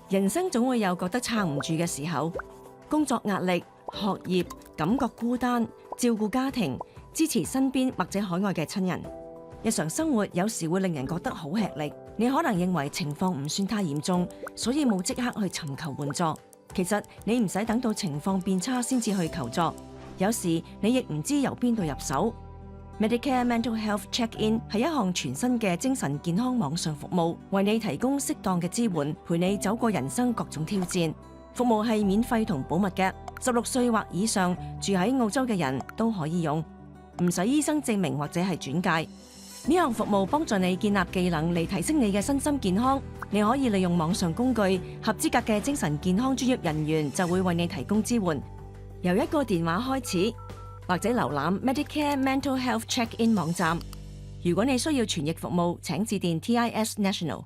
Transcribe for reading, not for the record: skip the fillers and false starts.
人生總會有覺得撐唔住嘅時候，工作壓力、學業、感覺孤單、照顧家庭、支持身邊或者海外嘅親人。日常生活有時會令人覺得好吃力，你可能認為情況唔算太嚴重，所以冇即刻去尋求援助。其實你唔使等到情況變差先至去求助，有時你亦唔知由邊度入手。Medicare Mental Health Check-in 係一項全新嘅精神健康網上服務，為你提供適當嘅支援，陪你走過人生各種挑戰。服務係免費同保密嘅，16歲或以上住喺澳洲嘅人都可以用，唔使醫生證明或者係轉介。呢項服務幫助你建立技能嚟提升你嘅身心健康。你可以利用網上工具，合資格嘅精神健康專業人員就會為你提供支援。由一個電話開始，或者瀏覽 Medicare Mental Health Check-in 網站。如果你需要傳譯服務，請致電 TIS National。